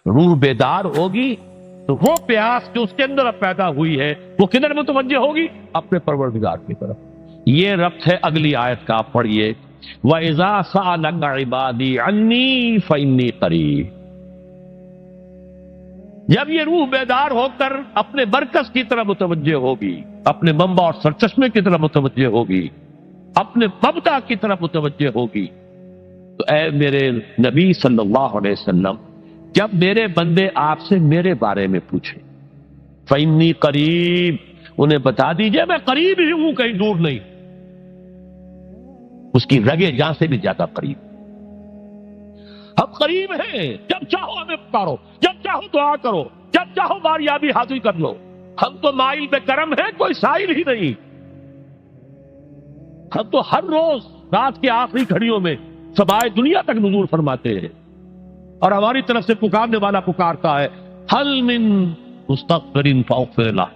روح بیدار ہوگی تو وہ پیاس جو اس کے اندر اب پیدا ہوئی ہے وہ کدھر متوجہ ہوگی؟ اپنے پروردگار کی طرف. یہ ربط ہے اگلی آیت کا، آپ پڑھیے وَإِذَا سَأَلَكَ عِبَادِي عَنِّي فَإِنِّي قَرِيبٌ. جب یہ روح بیدار ہو کر اپنے مرکز کی طرف متوجہ ہوگی، اپنے منبع اور سرچشمے کی طرف متوجہ ہوگی، اپنے مبدا کی طرف متوجہ ہوگی، تو اے میرے نبی صلی اللہ علیہ وسلم جب میرے بندے آپ سے میرے بارے میں پوچھیں فَإِنِّي قَرِيبٌ، انہیں بتا دیجئے میں قریب ہی ہوں، کہیں دور نہیں، اس کی رگے جان سے بھی زیادہ قریب. ہم قریب ہیں، جب چاہو ہمیں پکارو، جب چاہو دعا کرو، جب چاہو باریابی حاصل کر لو. ہم تو مائل بے کرم ہیں، کوئی سائل ہی نہیں. ہم تو ہر روز رات کے آخری گھڑیوں میں سمائے دنیا تک نزول فرماتے ہیں، اور ہماری طرف سے پکارنے والا پکارتا ہے حل من مستغفر فاغفر لہ،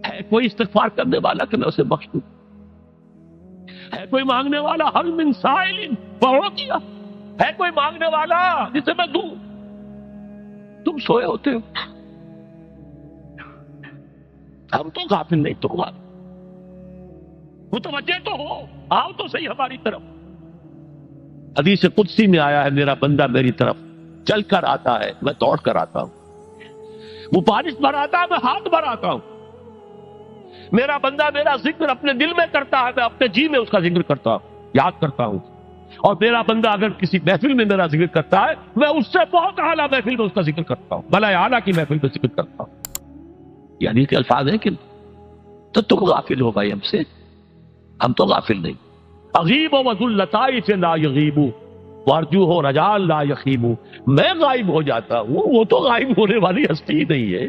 ہے کوئی استغفار کرنے والا کہ میں اسے بخش دوں؟ ہے کوئی مانگنے والا حل من سائل فاعطیہ، ہے کوئی مانگنے والا جسے میں دوں؟ تم سوئے ہوتے ہو، ہم تو غافل نہیں، تو متوجہ تو ہو، آؤ تو صحیح ہماری طرف. حدیث قدسی میں آیا ہے میرا بندہ میری طرف چل کر آتا ہے، میں دوڑ کر آتا ہوں. وہ بارش بھراتا ہے، میں ہاتھ بھراتا ہوں. میرا بندہ میرا ذکر اپنے دل میں کرتا ہے، میں اپنے جی میں اس کا ذکر کرتا ہوں، یاد کرتا ہوں. اور میرا بندہ اگر کسی محفل میں میرا ذکر کرتا ہے، میں اس سے بہت اعلیٰ محفل میں اس کا ذکر کرتا ہوں، بلائے اعلیٰ کی محفل میں ذکر کرتا ہوں. یعنی کہ الفاظ ہیں کہ تو تم غافل ہو بھائی ہم سے، ہم تو غافل نہیں. اغیب و وذو اللطائف لا یغیب وارجو ہو رجال لا یخیب، میں غائب ہو جاتا ہوں، وہ تو غائب ہونے والی ہستی نہیں ہے.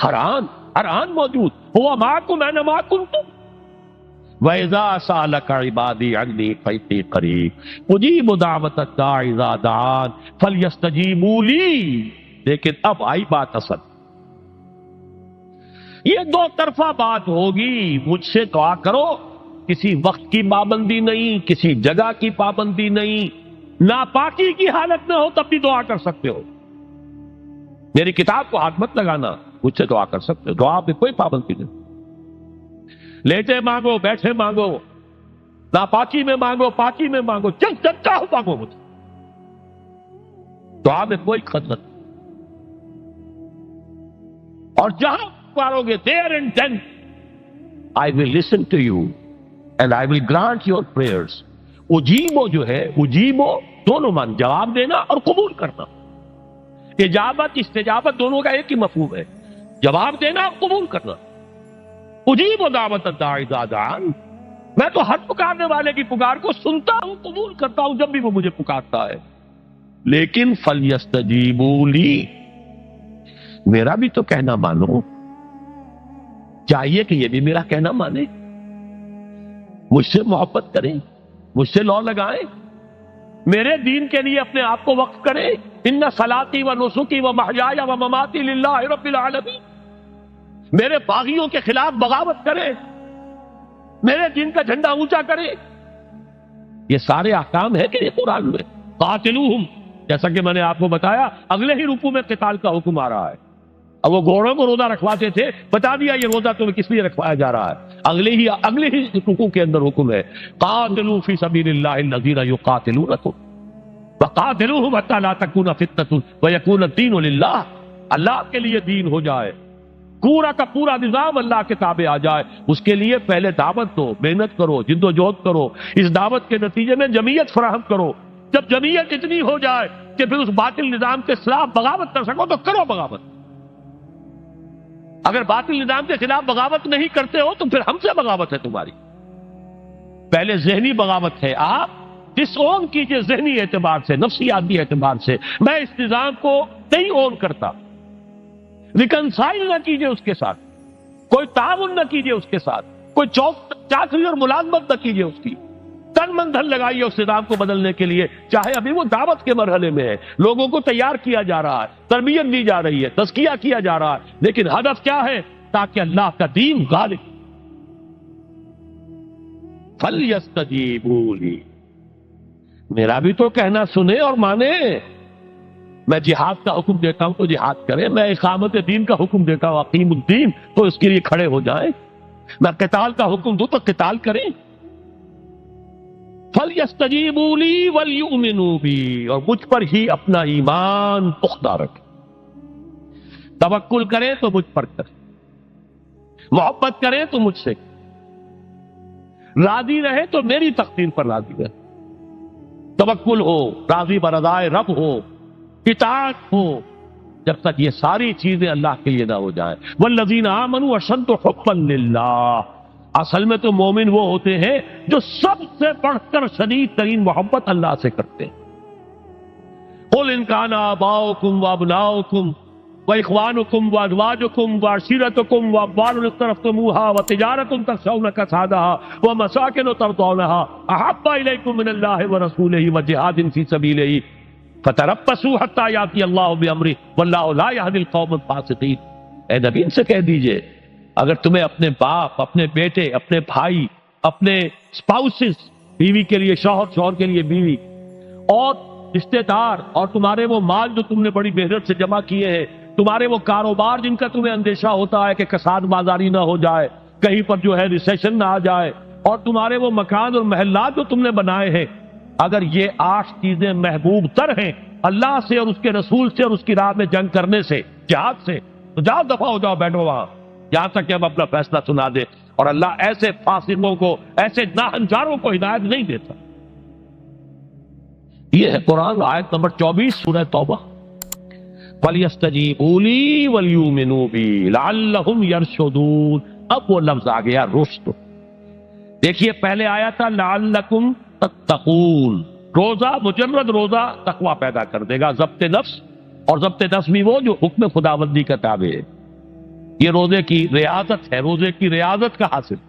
ہر آن موجود، ہوا معکم اینما کنتم. وَإِذَا سَأَلَكَ عِبَادِي عَنِّي فَإِنِّي قَرِيبٌ أُجِيبُ دَعْوَةَ الدَّاعِ إِذَا دَعَانِ فَلْيَسْتَجِيبُوا لِي. لیکن اب آئی بات اصل، یہ دو طرفہ بات ہوگی. مجھ سے دعا کرو، کسی وقت کی پابندی نہیں، کسی جگہ کی پابندی نہیں، ناپاکی کی حالت میں ہو تب بھی دعا کر سکتے ہو. میری کتاب کو ہاتھ مت لگانا، مجھ سے دعا کر سکتے ہو، دعا پہ کوئی پابندی نہیں. لیٹے مانگو، بیٹھے مانگو، ناپاکی میں مانگو، پاکی میں مانگو، جب چاہو مانگو مجھ سے، دعا میں کوئی خطر نہیں. اور جہاں پکارو گے there and then I will listen to you and I will grant your prayers. اجیبو جو ہے، اجیبو دونوں مان، جواب دینا اور قبول کرنا. اجابت استجابت دونوں کا ایک ہی مفہوم ہے، جواب دینا اور قبول کرنا. اجیبو دعوت الداعی اذا دعان، میں تو ہر پکارنے والے کی پکار کو سنتا ہوں، قبول کرتا ہوں جب بھی وہ مجھے پکارتا ہے. لیکن فلیستجیبوا لی، میرا بھی تو کہنا مانو. چاہیے کہ یہ بھی میرا کہنا مانے، مجھ سے محبت کریں، مجھ سے لو لگائیں، میرے دین کے لیے اپنے آپ کو وقف کریں. ان صلاتی و نسکی و محیای و مماتی للہ رب العالمین، میرے باغیوں کے خلاف بغاوت کریں، میرے دین کا جھنڈا اونچا کریں. یہ سارے احکام ہیں کہ یہ قرآن میں. قاتلوہم، جیسا کہ میں نے آپ کو بتایا اگلے ہی رکوع میں قتال کا حکم آ رہا ہے. اب وہ گھوڑوں کو روزہ رکھواتے تھے، بتا دیا یہ روزہ تمہیں کس لیے رکھوایا جا رہا ہے. اگلے ہی رکوع کے اندر حکم ہے قاتلوا فی سبیل اللہ الذین یقاتلونکم وقاتلوہم حتی لا تکون فتنۃ ویکون الدین للہ. اللہ کے لیے دین ہو جائے، پورا کا پورا نظام اللہ کے تابع آ جائے. اس کے لیے پہلے دعوت دو، محنت کرو، جد و جہد کرو، اس دعوت کے نتیجے میں جمعیت فراہم کرو. جب جمعیت اتنی ہو جائے کہ پھر اس باطل نظام کے خلاف بغاوت کر سکو تو کرو بغاوت. اگر باطل نظام کے خلاف بغاوت نہیں کرتے ہو تو پھر ہم سے بغاوت ہے تمہاری. پہلے ذہنی بغاوت ہے، آپ ڈس اون کیجئے ذہنی اعتبار سے، نفسیاتی اعتبار سے. میں اس نظام کو نہیں اون کرتا، ریکنسائل نہ کیجئے اس کے ساتھ، کوئی تعاون نہ کیجئے اس کے ساتھ، کوئی چاکری اور ملازمت نہ کیجئے اس کی. تن من دھن لگائیے اس نظام کو بدلنے کے لیے. چاہے ابھی وہ دعوت کے مرحلے میں ہے، لوگوں کو تیار کیا جا رہا ہے، تربیت دی جا رہی ہے، تزکیہ کیا جا رہا ہے، لیکن ہدف کیا ہے؟ تاکہ اللہ کا دین غالب. فَلْيَسْتَجِيبُوا لِي، میرا بھی تو کہنا سنے اور مانے. میں جہاد کا حکم دیتا ہوں تو جہاد کریں، میں اقامت دین کا حکم دیتا ہوں اقیم الدین تو اس کے لیے کھڑے ہو جائیں، میں قتال کا حکم دوں تو قتال کریں۔ فَلْيَسْتَجِيبُوا لِي وَلْيُؤْمِنُوا بِي، اور مجھ پر ہی اپنا ایمان پختہ رکھیں، توکل کریں تو مجھ پر کریں، محبت کریں تو مجھ سے، راضی رہے تو میری تقدیر پر راضی رہے، توکل ہو، راضی برضائے رب ہو، اطاعت ہو، جب تک یہ ساری چیزیں اللہ کے لیے نہ ہو جائیں۔ والذین آمنوا اشد حبا للہ، اصل میں تو مومن وہ ہوتے ہیں جو سب سے بڑھ کر شدید ترین محبت اللہ سے کرتے ہیں۔ قل ان کان آباؤکم وابناؤکم واخوانکم وازواجکم وعشیرتکم واموال اقترفتموها وتجارۃ تخشون کسادها ومساکن ترضونها احب الیکم من اللہ ورسولہ وجہاد فی سبیلہ فتربصوا حتی یاتی اللہ بامرہ واللہ لا یہدی القوم الفاسقین۔ اے نبی ان سے کہہ دیجئے اگر تمہیں اپنے باپ، اپنے بیٹے، اپنے بھائی، اپنے اسپاؤسز، بیوی کے لیے شوہر، شوہر کے لیے بیوی، اور رشتے دار، اور تمہارے وہ مال جو تم نے بڑی محنت سے جمع کیے ہیں، تمہارے وہ کاروبار جن کا تمہیں اندیشہ ہوتا ہے کہ کساد بازاری نہ ہو جائے، کہیں پر جو ہے ریسیشن نہ آ جائے، اور تمہارے وہ مکان اور محلات جو تم نے بنائے ہیں، اگر یہ 8 چیزیں محبوب تر ہیں اللہ سے اور اس کے رسول سے اور اس کی راہ میں جنگ کرنے سے، جہاد سے، تو جاؤ دفع ہو جاؤ، بیٹھو وہاں یہاں تک کہ ہم اپنا فیصلہ سنا دے۔ اور اللہ ایسے فاسقوں کو، ایسے ناہنجاروں کو ہدایت نہیں دیتا۔ یہ ہے قرآن آیت نمبر 24 سورہ توبہ۔ فَلْيَسْتَجِيبُوا لِي وَلْيُؤْمِنُوا بِي لَعَلَّهُمْ يَرْشُدُونَ۔ اب وہ لفظ آ گیا رشد۔ دیکھیے پہلے آیا تھا لَعَلَّكُمْ تَتَّقُونَ، روزہ، مجرد روزہ تقوی پیدا کر دے گا، ضبط نفس، اور ضبط نفس بھی وہ جو حکم خداوندی کا تابع ہے۔ یہ روزے کی ریاضت ہے، روزے کی ریاضت کا حاصل۔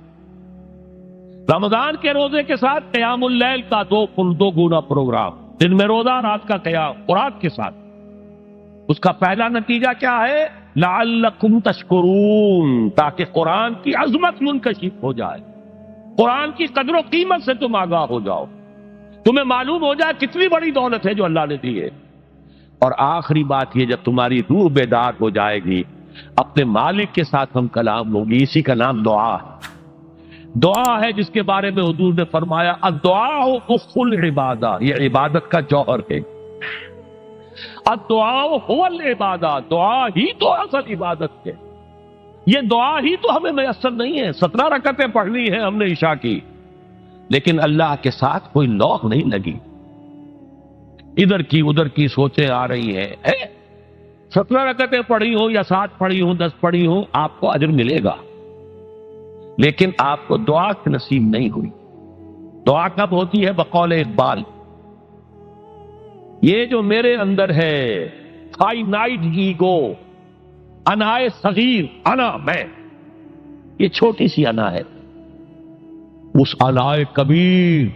رمضان کے روزے کے ساتھ قیام اللیل کا دو گنا پروگرام، دن میں روزہ، رات کا قیام قرآن کے ساتھ۔ اس کا پہلا نتیجہ کیا ہے؟ لعلکم تشکرون، تاکہ قرآن کی عظمت منکشف ہو جائے، قرآن کی قدر و قیمت سے تم آگاہ ہو جاؤ، تمہیں معلوم ہو جائے کتنی بڑی دولت ہے جو اللہ نے دی ہے۔ اور آخری بات یہ، جب تمہاری روح بیدار ہو جائے گی، اپنے مالک کے ساتھ ہم کلام ہوگی، اسی کا نام دعا ہے۔ دعا ہے جس کے بارے میں حضور نے فرمایا الدعاء اخ العبادہ، یہ عبادت کا جوہر ہے۔ الدعاء هو العبادہ، دعا ہی تو اصل عبادت ہے۔ یہ دعا ہی تو ہمیں میسر نہیں ہے۔ 17 رکعتیں پڑھنی ہیں ہم نے عشاء کی، لیکن اللہ کے ساتھ کوئی لوگ نہیں لگی، ادھر کی ادھر کی سوچیں آ رہی ہیں۔ 17 رکعتیں پڑھی ہوں یا 7 پڑھی ہوں، 10 پڑھی ہوں، آپ کو اجر ملے گا، لیکن آپ کو دعا نصیب نہیں ہوئی۔ دعا کب ہوتی ہے؟ بقول اقبال، یہ جو میرے اندر ہے فائنائٹ ایگو، انائے صغیر، انا میں، یہ چھوٹی سی انا ہے، اس انائے کبیر،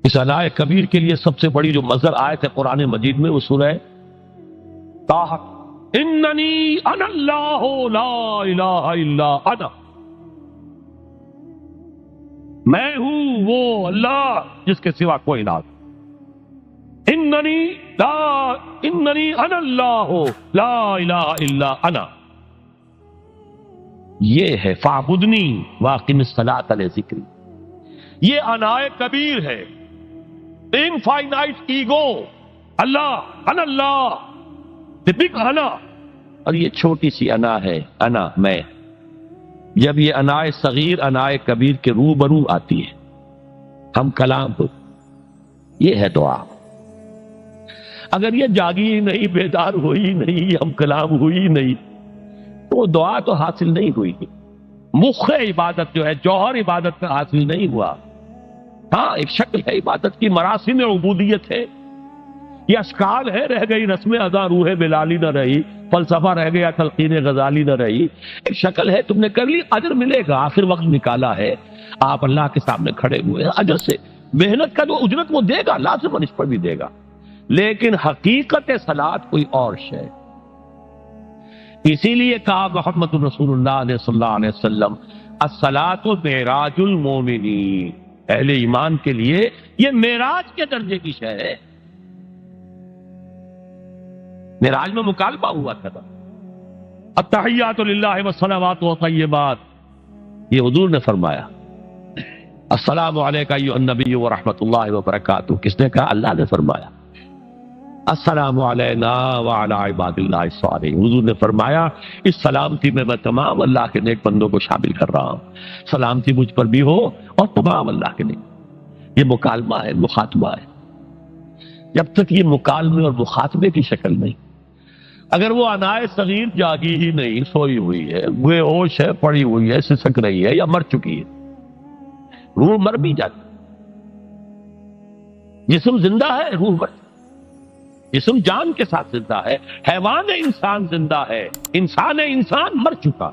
اس انائے کبیر کے لیے سب سے بڑی جو مظہر آیت ہے قرآن مجید میں وہ سورہ طٰہٰ، اننی انا اللہ لا الہ الا انا، میں ہوں وہ اللہ جس کے سوا کوئی الہ، اننی انا اللہ لا الہ الا انا، یہ ہے فاعبدنی واقم الصلاۃ لذکری۔ یہ انائے کبیر ہے، انفائنائٹ ایگو، اللہ، انا اللہ، the big انا، اور یہ چھوٹی سی انا ہے، انا میں۔ جب یہ انائے صغیر انائے کبیر کے روبرو آتی ہے، ہم کلام ہو، یہ ہے دعا۔ اگر یہ جاگی ہی نہیں، بیدار ہوئی نہیں، ہم کلام ہوئی نہیں، تو دعا تو حاصل نہیں ہوئی، مخ عبادت جو ہے، جوہر عبادت کا حاصل نہیں ہوا۔ ہاں ایک شکل ہے عبادت کی، مراسم عبودیت ہے، یہ اشکال ہے، رہ گئی رسم ادا روح بلالی نہ رہی، فلسفہ رہ گیا تلقین غزالی نہ رہی، ایک شکل ہے، تم نے کر لی، اجر ملے گا، آخر وقت نکالا ہے، آپ اللہ کے سامنے کھڑے ہوئے، اجر سے محنت کا جو اجرت وہ دے گا، لازماً اس پر بھی دے گا، لیکن حقیقت صلاۃ کوئی اور شے۔ اسی لیے کہا محمد رسول اللہ صلی اللہ علیہ وسلم الصلاۃ معراج المومنین، اہل ایمان کے لیے یہ معراج کے درجے کی شے ہے۔ معراج میں مکالمہ ہوا تھا. التحیات للہ والصلوات والطیبات، یہ حضور نے فرمایا. السلام علیکہ ایھا النبی ورحمۃ اللہ وبرکاتہ، کس نے کہا؟ اللہ نے فرمایا. السلام علینا وعلی عباد اللہ الصالحین، حضور نے فرمایا اس سلامتی میں تمام اللہ کے نیک بندوں کو شامل کر رہا ہوں، سلامتی مجھ پر بھی ہو اور تمام اللہ کے نیک. یہ مکالمہ ہے، مخاطبہ ہے. جب تک یہ مکالمے اور مخاطبے کی شکل نہیں، اگر وہ انائے صغیر جاگی ہی نہیں، سوئی ہوئی ہے، بے ہوش ہے، پڑی ہوئی ہے، سسک رہی ہے یا مر چکی ہے، روح مر بھی جاتی. جسم زندہ ہے، روح مر، جسم جان کے ساتھ زندہ ہے. حیوان انسان زندہ ہے، انسان مر چکا.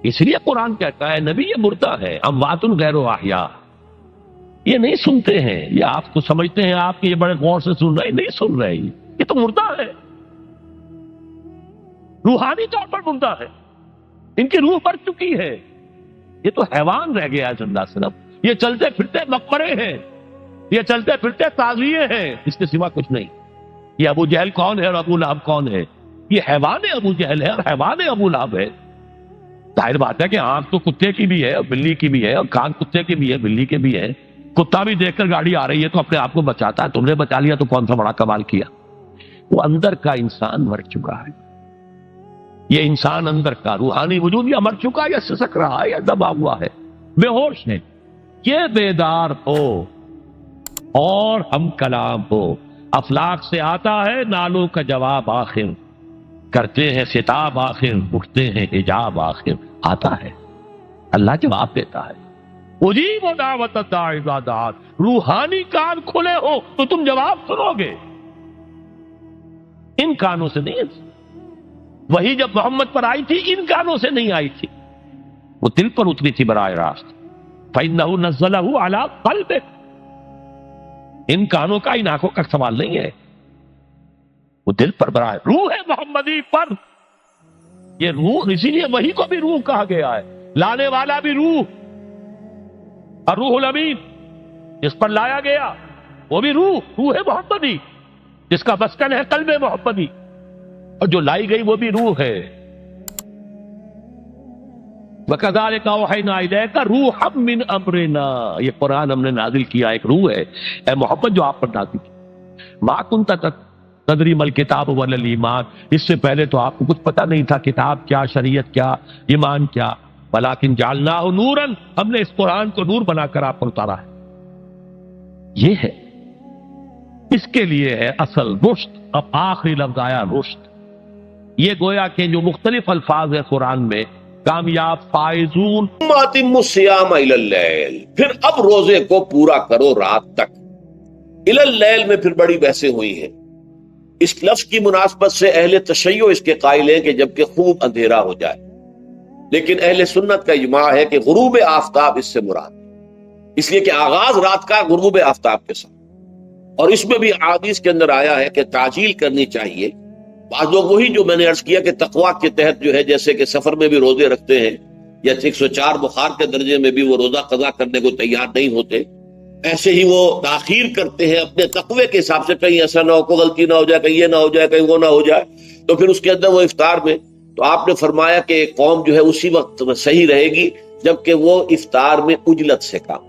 اس لیے قرآن کہتا ہے نبی یہ مردہ ہے، اموات غیر احیاء. یہ نہیں سنتے ہیں، یہ آپ کو سمجھتے ہیں آپ کہ یہ بڑے غور سے سن رہے ہیں، نہیں سن رہے، یہ تو مردہ ہے، روحانی طور پر مردہ ہے. ان کی روح مر چکی ہے. یہ تو حیوان رہ گیا زندہ صرف. یہ چلتے پھرتے مقبرے ہیں، یہ چلتے پھرتے تعزیے ہیں، اس کے سوا کچھ نہیں. یہ ابو جہل کون ہے اور ابو لہب کون ہے؟ یہ حیوان ابو جہل ہے اور حیوان ابو لہب ہے. ظاہر بات ہے کہ آنکھ تو کتے کی بھی ہے اور بلی کی بھی ہے، اور کان کتے کے بھی ہے، بلی کے بھی ہے. کتا بھی دیکھ کر گاڑی آ رہی ہے تو اپنے آپ کو بچاتا ہے. تم نے بچا لیا تو کون سا بڑا کمال کیا. وہ اندر کا انسان مر چکا ہے. یہ انسان اندر کا روحانی وجود یا مر چکا یا سسک رہا ہے یا دبا ہوا ہے، بے ہوش ہے. یہ بیدار ہو اور ہم کلام ہو. افلاک سے آتا ہے نالوں کا جواب آخر، کرتے ہیں ستاب آخر، اٹھتے ہیں حجاب آخر. آتا ہے، اللہ جواب دیتا ہے. اجیب دعوت الداعی اذا دعان. روحانی کان کھلے ہو تو تم جواب سنو گے، ان کانوں سے نہیں. وہی جب محمد پر آئی تھی ان کانوں سے نہیں آئی تھی، وہ دل پر اتری تھی براہ راست. فإنہ نزلہ علی قلبک. ان کانوں کا، ان آنکھوں کا سوال نہیں ہے، وہ دل پر براہ. روح محمدی پر یہ روح، اسی لیے وہی کو بھی روح کہا گیا ہے. لانے والا بھی روح، اور روح الامین جس پر لایا گیا وہ بھی روح محمدی، جس کا مسکن ہے قلب محمدی، اور جو لائی گئی وہ بھی روح ہے. وَكَذَلِكَ أَوْحَيْنَا إِلَيْكَ رُوحًا مِّنْ أَمْرِنَا. یہ قرآن ہم نے نازل کیا، ایک روح ہے اے محمد جو آپ پر نازل کی. مَا كُنْتَ تَدْرِي مَا الْكِتَابُ وَلَا الْإِيمَانُ. اس سے پہلے تو آپ کو کچھ پتہ نہیں تھا، کتاب کیا، شریعت کیا، ایمان کیا. وَلَٰكِنْ جَعَلْنَاهُ نُورًا. ہم نے اس قرآن کو نور بنا کر آپ پر اتارا ہے. یہ ہے، اس کے لیے ہے اصل رشد. اب آخری لفظ آیا رشد. یہ گویا کہ جو مختلف الفاظ ہیں قرآن میں، کامیاب، فائزون. اتموا الصیام الی اللیل. پھر اب روزے کو پورا کرو رات تک. الی اللیل میں پھر بڑی بحثیں ہوئی ہیں. اس لفظ کی مناسبت سے اہل تشیع اس کے قائل ہیں کہ جب کہ خوب اندھیرا ہو جائے، لیکن اہل سنت کا اجماع ہے کہ غروب آفتاب اس سے مراد ہے، اس لیے کہ آغاز رات کا غروب آفتاب کے ساتھ. اور اس میں بھی احادیث کے اندر آیا ہے کہ تعجیل کرنی چاہیے. بعض لوگ وہی جو میں نے عرض کیا کہ تقویٰ کے تحت جو ہے، جیسے کہ سفر میں بھی روزے رکھتے ہیں یا 104 بخار کے درجے میں بھی وہ روزہ قضا کرنے کو تیار نہیں ہوتے، ایسے ہی وہ تاخیر کرتے ہیں اپنے تقوی کے حساب سے. کہیں ایسا نہ ہو، کوئی غلطی نہ ہو جائے، کہیں یہ نہ ہو جائے، کہیں وہ نہ ہو جائے، تو پھر اس کے اندر وہ افطار میں. تو آپ نے فرمایا کہ قوم جو ہے اسی وقت صحیح رہے گی جبکہ وہ افطار میں عجلت سے کام،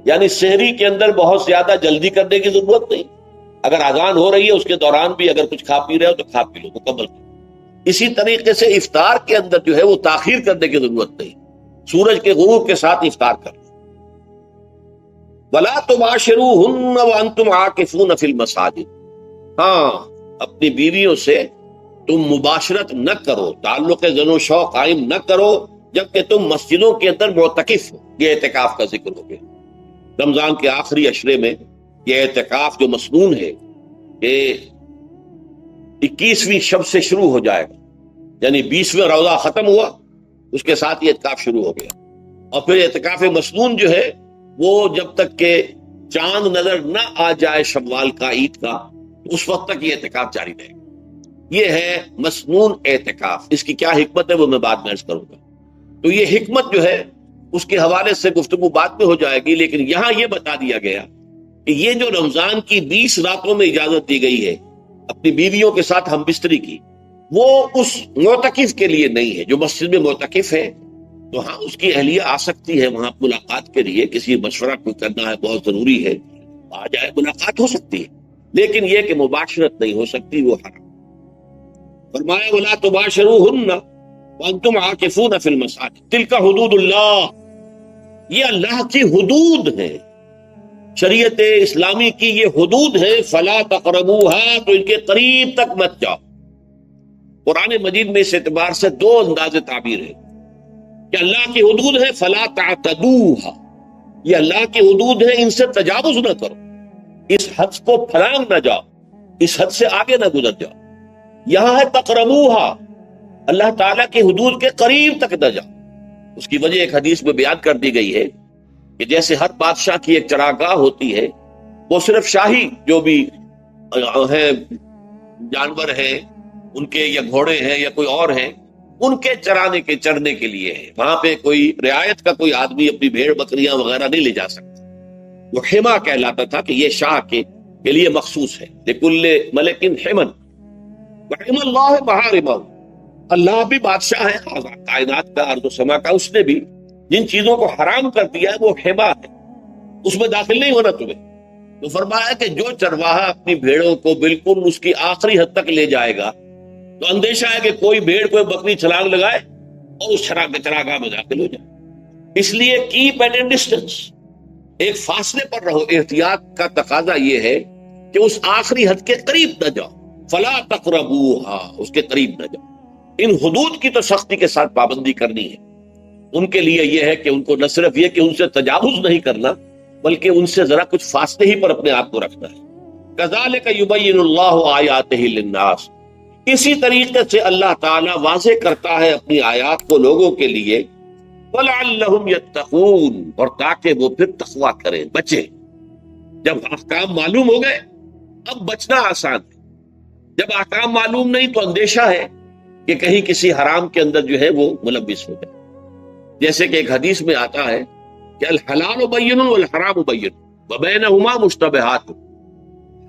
یعنی سحری کے اندر بہت زیادہ جلدی کرنے کی ضرورت نہیں. اگر اذان ہو رہی ہے اس کے دوران بھی اگر کچھ کھا پی رہے ہو تو کھا پی لو مکمل. اسی طریقے سے افطار کے اندر جو ہے وہ تاخیر کرنے کی ضرورت نہیں، سورج کے غروب کے ساتھ افطار کر. وَلَا تُبَاشِرُوهُنَّ وَأَنْتُمْ عَاكِفُونَ فِي الْمَسَاجِدِ. ہاں، اپنی بیویوں سے تم مباشرت نہ کرو، تعلق زن و شو قائم نہ کرو جبکہ تم مسجدوں کے اندر معتکف ہو. یہ اعتکاف کا ذکر ہو گیا. رمضان کے آخری عشرے میں یہ اعتکاف جو مسنون ہے کہ 21ویں شب سے شروع ہو جائے گا، یعنی 20واں روزہ ختم ہوا اس کے ساتھ یہ اعتکاف شروع ہو گیا. اور پھر اعتکاف مسنون جو ہے وہ جب تک کہ چاند نظر نہ آ جائے شوال کا، عید کا، اس وقت تک یہ اعتکاف جاری رہے گا. یہ ہے مسنون اعتکاف. اس کی کیا حکمت ہے وہ میں بعد میں عرض کروں گا. تو یہ حکمت جو ہے اس کے حوالے سے گفتگو بعد میں ہو جائے گی، لیکن یہاں یہ بتا دیا گیا کہ یہ جو رمضان کی 20 راتوں میں اجازت دی گئی ہے اپنی بیویوں کے ساتھ ہم بستری کی، وہ اس معتکف کے لیے نہیں ہے جو مسجد میں معتکف ہے، تو ہاں اس کی اہلیہ آ سکتی ہے وہاں ملاقات کے لیے، کسی مشورہ کوئی کرنا ہے بہت ضروری ہے، آ جائے، ملاقات ہو سکتی ہے، لیکن یہ کہ مباشرت نہیں ہو سکتی، وہ حرام۔ فرمایا وَلَا تُبَاشِرُوهُنَّ وَأَنْتُمْ عَاكِفُونَ فِي الْمَسَاجِدِ تِلْكَ حُدُودُ اللَّهِ، یہ اللہ کی حدود ہے، شریعت اسلامی کی یہ حدود ہے، فَلَا تَقْرَبُوهَا، تو ان کے قریب تک مت جاؤ۔ قرآن مجید میں اس اعتبار سے دو انداز تعبیر ہے کہ اللہ کی حدود ہے فَلَا تَعْتَدُوهَا، یہ اللہ کی حدود ہے، ان سے تجاوز نہ کرو، اس حد کو پھلانگ نہ جاؤ، اس حد سے آگے نہ گزر جاؤ۔ یہاں ہے تقربوہا، اللہ تعالیٰ کی حدود کے قریب تک نہ جاؤ۔ اس کی وجہ ایک حدیث میں بیان کر دی گئی ہے کہ جیسے ہر بادشاہ کی ایک چراگاہ ہوتی ہے، وہ صرف شاہی جو بھی ہیں جانور ہیں ان کے، یا گھوڑے ہیں یا کوئی اور ہیں، ان کے چرانے کے چرنے کے لیے ہے، وہاں پہ کوئی رعایت کا کوئی آدمی اپنی بھیڑ بکریاں وغیرہ نہیں لے جا سکتا۔ وہ حما کہلاتا تھا کہ یہ شاہ کے لیے مخصوص ہے، لکل ملک حمن وحم اللہ محارمہ، اللہ بھی بادشاہ ہے کائنات کا، ارض و سما کا، اس نے بھی جن چیزوں کو حرام کر دیا ہے وہ حما ہے، اس میں داخل نہیں ہونا تمہیں۔ تو فرمایا کہ جو چرواہا اپنی بھیڑوں کو بالکل اس کی آخری حد تک لے جائے گا تو اندیشہ ہے کہ کوئی بھیڑ کوئی بکری چھلانگ لگائے اور اس چراگاہ میں داخل ہو جائے۔ اس لیے کیپ ایٹ اے ڈسٹینس، ایک فاصلے پر رہو۔ احتیاط کا تقاضا یہ ہے کہ اس آخری حد کے قریب نہ جاؤ، فلا تقربوہا، اس کے قریب نہ جاؤ۔ ان حدود کی تو سختی کے ساتھ پابندی کرنی ہے۔ ان کے لیے یہ ہے کہ ان کو نہ صرف یہ کہ ان سے تجاوز نہیں کرنا، بلکہ ان سے ذرا کچھ فاصلے ہی پر اپنے آپ کو رکھنا ہے۔ کذالک یبین اللہ آیاتہ للناس، اسی طریقے سے اللہ تعالیٰ واضح کرتا ہے اپنی آیات کو لوگوں کے لیے، وَلَعَلَّهُمْ يَتَّقُونَ، اور تاکہ وہ پھر تقویٰ کریں، بچیں۔ جب احکام معلوم ہو گئے اب بچنا آسان ہے، جب احکام معلوم نہیں تو اندیشہ ہے کہ کہیں کسی حرام کے اندر جو ہے وہ ملوث ہو جائے۔ جیسے کہ ایک حدیث میں آتا ہے کہ الحلال بین والحرام بین وبینہما مشتبہات،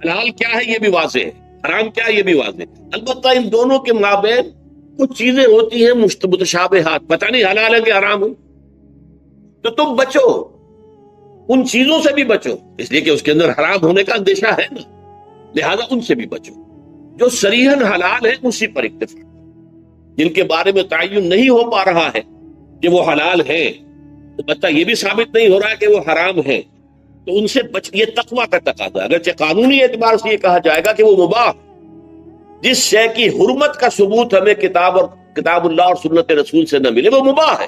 حلال کیا ہے یہ بھی واضح ہے، حرام کیا ہے یہ بھی واضح ہے، البتہ ان دونوں کے مابین کچھ چیزیں ہوتی ہیں متشابہات، پتہ نہیں حلال ہے کہ حرام ہے، تو تم بچو، ان چیزوں سے بھی بچو، اس لیے کہ اس کے اندر حرام ہونے کا اندیشہ ہے نا، لہذا ان سے بھی بچو۔ جو صریحاً حلال ہے اسی پر اکتفا، جن کے بارے میں تعین نہیں ہو پا رہا ہے کہ وہ حلال ہے، البتہ یہ بھی ثابت نہیں ہو رہا ہے کہ وہ حرام ہے، تو ان سے یہ تقویٰ کا تقاضا ہے۔ اگرچہ قانونی اعتبار سے یہ کہا جائے گا کہ وہ مباح، جس شے کی حرمت کا ثبوت ہمیں کتاب اللہ اور سنت رسول سے نہ ملے وہ مباح ہے،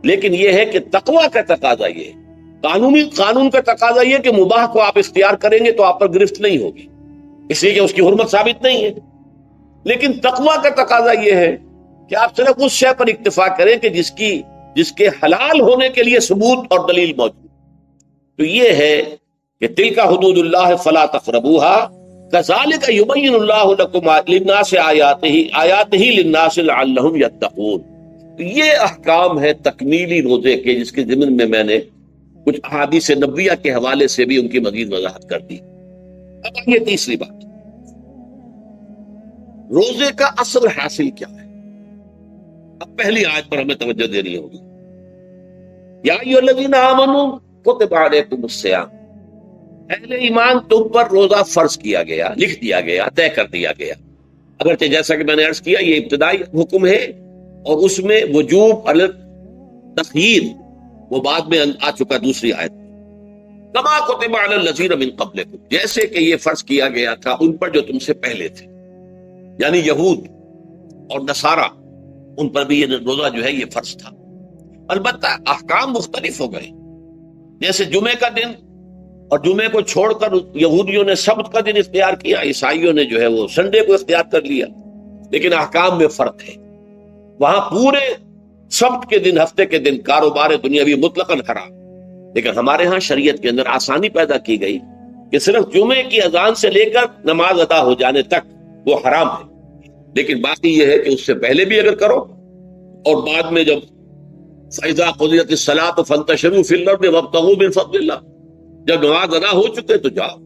لیکن یہ ہے کہ تقویٰ کا تقاضا یہ ہے، قانون کا تقاضا یہ کہ مباح کو آپ اختیار کریں گے تو آپ پر گرفت نہیں ہوگی، اس لیے کہ اس کی حرمت ثابت نہیں ہے، لیکن تقویٰ کا تقاضا یہ ہے کہ آپ صرف اس شے پر اکتفا کریں کہ جس کے حلال ہونے کے لیے ثبوت اور دلیل موجود۔ تو یہ ہے کہ تلک حدود اللہ فلا تقربوها کذالک یبین اللہ لکم للناس آیاتہ للناس لعلہم یتقون۔ تو یہ احکام ہے تکمیلی روزے کے، جس کے ضمن میں میں نے کچھ احادیث نبویہ کے حوالے سے بھی ان کی مزید وضاحت کر دی۔ اب یہ تیسری بات، روزے کا اصل حاصل کیا ہے؟ اب پہلی آیت پر ہمیں توجہ دینی ہوگی، یا ایھا الذین آمنوا کتب علیکم الصیام، اہل ایمان تم پر روزہ فرض کیا گیا، لکھ دیا گیا، طے کر دیا گیا۔ اگرچہ جیسا کہ میں نے عرض کیا یہ ابتدائی حکم ہے اور اس میں وجوب علی تخییر وہ بعد میں آ چکا دوسری آیت، کما کتب علی الذین من قبلکم، جیسے کہ یہ فرض کیا گیا تھا ان پر جو تم سے پہلے تھے، یعنی یہود اور نصارہ، ان پر بھی یہ روزہ جو ہے یہ فرض تھا۔ البتہ احکام مختلف ہو گئے، جیسے جمعے کا دن، اور جمعے کو چھوڑ کر یہودیوں نے سبت کا دن اختیار کیا، عیسائیوں نے جو ہے وہ سنڈے کو اختیار کر لیا، لیکن احکام میں فرق ہے۔ وہاں پورے سبت کے دن، ہفتے کے دن کاروبار دنیاوی مطلقاً حرام، لیکن ہمارے ہاں شریعت کے اندر آسانی پیدا کی گئی کہ صرف جمعے کی اذان سے لے کر نماز ادا ہو جانے تک وہ حرام ہے، لیکن باقی یہ ہے کہ اس سے پہلے بھی اگر کرو اور بعد میں جب فَإِذَا قُضِيَتِ الصَّلَاةُ فَانتَشِرُوا فِي الْأَرْضِ وَابْتَغُوا مِن فَضْلِ اللَّهِ، جب نماز ادا ہو چکے تو جاؤ،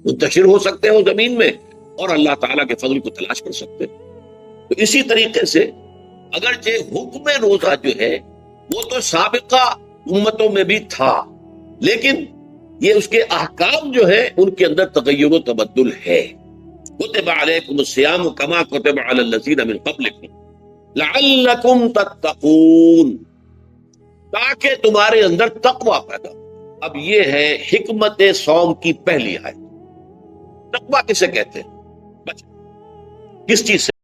منتشر ہو سکتے ہو زمین میں، اور اللہ تعالیٰ کے فضل کو تلاش کر سکتے ہیں۔ تو اسی طریقے سے اگرچہ حکم روزہ جو ہے وہ تو سابقہ امتوں میں بھی تھا، لیکن یہ اس کے احکام جو ہے ان کے اندر تغیر و تبدل ہے۔ کتب علیکم الصیام کما کتب علی الذین من قبلکم لعلکم تتقون، تاکہ تمہارے اندر تقوی پیدا ہو۔ اب یہ ہے حکمت صوم کی پہلی آیت۔ تقوی کسے کہتے ہیں؟ کس چیز سے؟